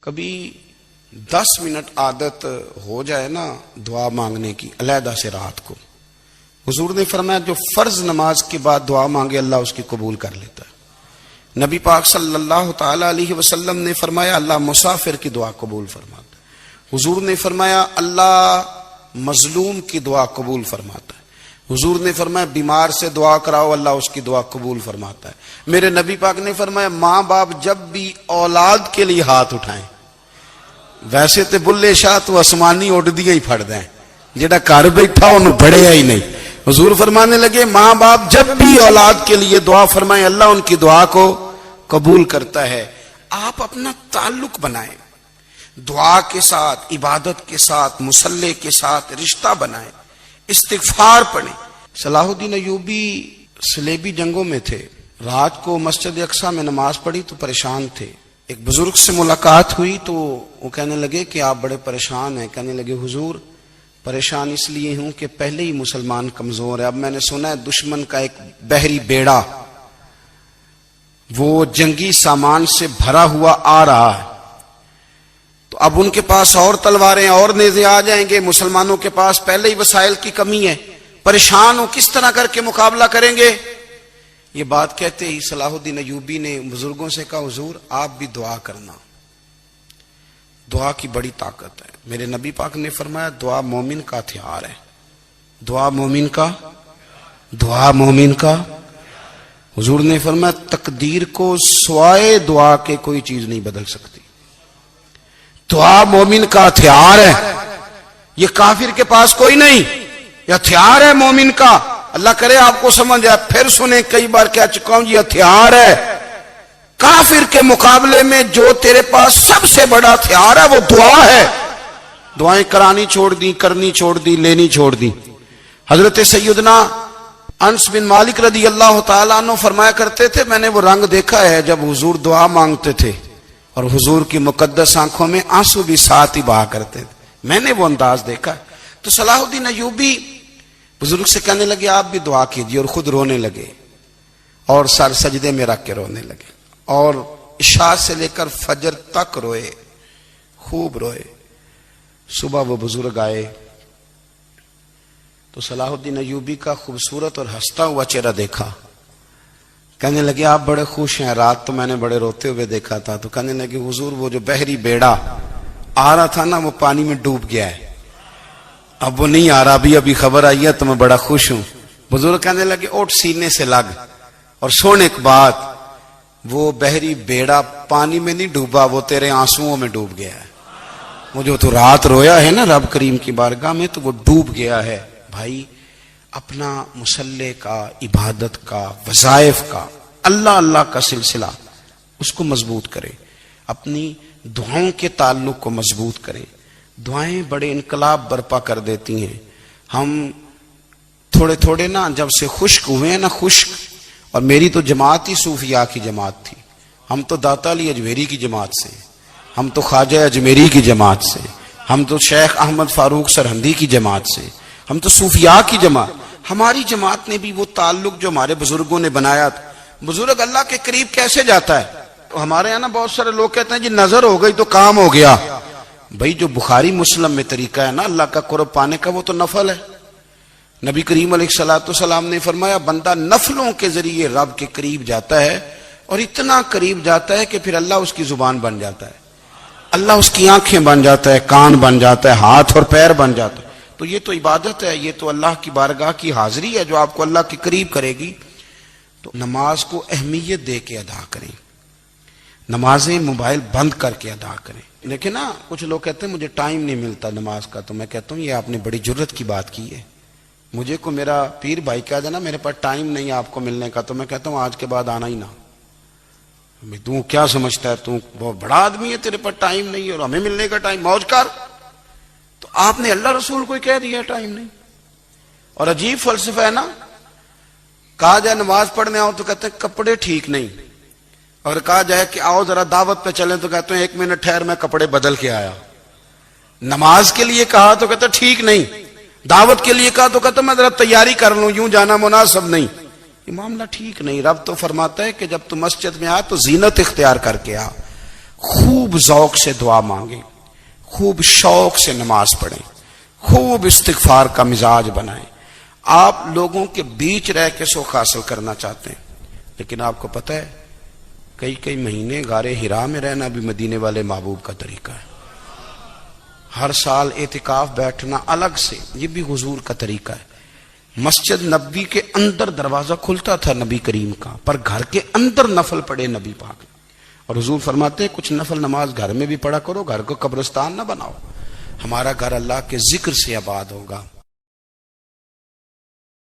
کبھی 10 منٹ عادت ہو جائے نا دعا مانگنے کی علیحدہ سے رات کو، حضور نے فرمایا جو فرض نماز کے بعد دعا مانگے اللہ اس کی قبول کر لیتا ہے۔ نبی پاک صلی اللہ تعالی علیہ وسلم نے فرمایا اللہ مسافر کی دعا قبول فرماتا ہے۔ حضور نے فرمایا اللہ مظلوم کی دعا قبول فرماتا ہے۔ حضور نے فرمایا بیمار سے دعا کراؤ اللہ اس کی دعا قبول فرماتا ہے۔ میرے نبی پاک نے فرمایا ماں باپ جب بھی اولاد کے لیے ہاتھ اٹھائیں، ویسے تے بلے شاہ تو آسمانی اڈ دیا ہی پھڑ دیں، جڑا گھر بیٹھا انہوں بڑھیا ہی نہیں۔ حضور فرمانے لگے ماں باپ جب بھی اولاد کے لیے دعا فرمائیں اللہ ان کی دعا کو قبول کرتا ہے۔ آپ اپنا تعلق بنائیں، دعا کے ساتھ، عبادت کے ساتھ، مصلی کے ساتھ رشتہ بنائیں، استغفار پڑھیں۔ صلاح الدین ایوبی صلیبی جنگوں میں تھے، رات کو مسجد اقصی میں نماز پڑھی تو پریشان تھے۔ ایک بزرگ سے ملاقات ہوئی تو وہ کہنے لگے کہ آپ بڑے پریشان ہیں۔ کہنے لگے حضور پریشان اس لیے ہوں کہ پہلے ہی مسلمان کمزور ہے، اب میں نے سنا ہے دشمن کا ایک بحری بیڑا وہ جنگی سامان سے بھرا ہوا آ رہا ہے، تو اب ان کے پاس اور تلواریں اور نیزے آ جائیں گے، مسلمانوں کے پاس پہلے ہی وسائل کی کمی ہے، پریشان ہو کس طرح کر کے مقابلہ کریں گے۔ یہ بات کہتے ہی صلاح الدین ایوبی نے بزرگوں سے کہا حضور آپ بھی دعا کرنا، دعا کی بڑی طاقت ہے۔ میرے نبی پاک نے فرمایا دعا مومن کا ہتھیار ہے، دعا مومن کا حضور نے فرمایا تقدیر کو سوائے دعا کے کوئی چیز نہیں بدل سکتی۔ دعا مومن کا ہتھیار ہے، یہ کافر کے پاس کوئی نہیں، یہ ہتھیار ہے مومن کا۔ اللہ کرے آپ کو سمجھ آئے، پھر سنیں، کئی بار کہہ چکا ہوں یہ ہتھیار ہے۔ کافر کے مقابلے میں جو تیرے پاس سب سے بڑا ہتھیار ہے وہ دعا ہے۔ دعائیں کرانی چھوڑ دی، کرنی چھوڑ دی، لینی چھوڑ دی۔ حضرت سیدنا انس بن مالک رضی اللہ تعالیٰ عنہ فرمایا کرتے تھے میں نے وہ رنگ دیکھا ہے جب حضور دعا مانگتے تھے اور حضور کی مقدس آنکھوں میں آنسو بھی ساتھ ہی بہا کرتے تھے، میں نے وہ انداز دیکھا ہے۔ تو صلاح الدین ایوبی بزرگ سے کہنے لگے آپ بھی دعا کیجیے، اور خود رونے لگے اور سر سجدے میں رکھ کے رونے لگے، اور عشاء سے لے کر فجر تک روئے، خوب روئے۔ صبح وہ بزرگ آئے تو صلاح الدین ایوبی کا خوبصورت اور ہنستا ہوا چہرہ دیکھا، کہنے لگے آپ بڑے خوش ہیں، رات تو میں نے بڑے روتے ہوئے دیکھا تھا۔ تو کہنے لگے حضور وہ جو بحری بیڑا آ رہا تھا نا وہ پانی میں ڈوب گیا ہے، اب وہ نہیں آ رہا، ابھی خبر آئی ہے تو میں بڑا خوش ہوں۔ بزرگ کہنے لگے اٹھ سینے سے لگ اور سن ایک بات، وہ بحری بیڑا پانی میں نہیں ڈوبا، وہ تیرے آنسوؤں میں ڈوب گیا ہے۔ وہ جو تو رات رویا ہے نا رب کریم کی بارگاہ میں تو وہ ڈوب گیا ہے۔ بھائی اپنا مصلی کا، عبادت کا، وظائف کا، اللہ اللہ کا سلسلہ اس کو مضبوط کرے، اپنی دعاؤں کے تعلق کو مضبوط کرے۔ دعائیں بڑے انقلاب برپا کر دیتی ہیں۔ ہم تھوڑے تھوڑے نا جب سے خشک ہوئے ہیں نا، خشک، اور میری تو جماعت ہی صوفیاء کی جماعت تھی، ہم تو داتا علی اجمیری کی جماعت سے، ہم تو خواجہ اجمیری کی جماعت سے، ہم تو شیخ احمد فاروق سرہندی کی جماعت سے، ہم تو صوفیاء کی جماعت۔ ہماری جماعت نے بھی وہ تعلق جو ہمارے بزرگوں نے بنایا تھا۔ بزرگ اللہ کے قریب کیسے جاتا ہے؟ ہمارے یہاں نا بہت سارے لوگ کہتے ہیں جی نظر ہو گئی تو کام ہو گیا۔ بھائی جو بخاری مسلم میں طریقہ ہے نا اللہ کا قرب پانے کا وہ تو نفل ہے۔ نبی کریم علیہ الصلوۃ والسلام نے فرمایا بندہ نفلوں کے ذریعے رب کے قریب جاتا ہے، اور اتنا قریب جاتا ہے کہ پھر اللہ اس کی زبان بن جاتا ہے، اللہ اس کی آنکھیں بن جاتا ہے، کان بن جاتا ہے، ہاتھ اور پیر بن جاتا ہے۔ تو یہ تو عبادت ہے، یہ تو اللہ کی بارگاہ کی حاضری ہے جو آپ کو اللہ کے قریب کرے گی۔ تو نماز کو اہمیت دے کے ادا کریں، نمازیں موبائل بند کر کے ادا کریں۔ لیکن نا کچھ لوگ کہتے ہیں مجھے ٹائم نہیں ملتا نماز کا، تو میں کہتا ہوں یہ آپ نے بڑی جرت کی بات کی ہے۔ مجھے کو میرا پیر بھائی کہہ دینا میرے پاس ٹائم نہیں آپ کو ملنے کا، تو میں کہتا ہوں آج کے بعد آنا ہی نہ۔ تو کیا سمجھتا ہے تو بہت بڑا آدمی ہے، تیرے پاس ٹائم نہیں ہے اور ہمیں ملنے کا ٹائم، موج کر۔ تو آپ نے اللہ رسول کو کہہ دیا ٹائم نہیں۔ اور عجیب فلسفہ ہے نا، کہا جائے نماز پڑھنے آؤ تو کہتے ہیں کپڑے ٹھیک نہیں، اگر کہا جائے کہ آؤ ذرا دعوت پہ چلیں تو کہتے ہیں 1 منٹ ٹھہر میں کپڑے بدل کے آیا۔ نماز کے لیے کہا تو کہتے ہیں ٹھیک نہیں، دعوت کے لیے کہا تو کہتے ہیں میں ذرا تیاری کر لوں، یوں جانا مناسب نہیں۔ یہ معاملہ ٹھیک نہیں۔ رب تو فرماتا ہے کہ جب تو مسجد میں آ تو زینت اختیار کر کے آ، خوب ذوق سے دعا مانگیں، خوب شوق سے نماز پڑھیں، خوب استغفار کا مزاج بنائیں۔ آپ لوگوں کے بیچ رہ کے سکھ حاصل کرنا چاہتے ہیں، لیکن آپ کو پتہ ہے کئی مہینے غار حرا میں رہنا بھی مدینے والے محبوب کا طریقہ ہے۔ ہر سال اعتکاف بیٹھنا الگ سے، یہ بھی حضور کا طریقہ ہے۔ مسجد نبوی کے اندر دروازہ کھلتا تھا نبی کریم کا، پر گھر کے اندر نفل پڑے نبی پاک، اور حضور فرماتے ہیں کچھ نفل نماز گھر میں بھی پڑھا کرو، گھر کو قبرستان نہ بناؤ۔ ہمارا گھر اللہ کے ذکر سے آباد ہوگا،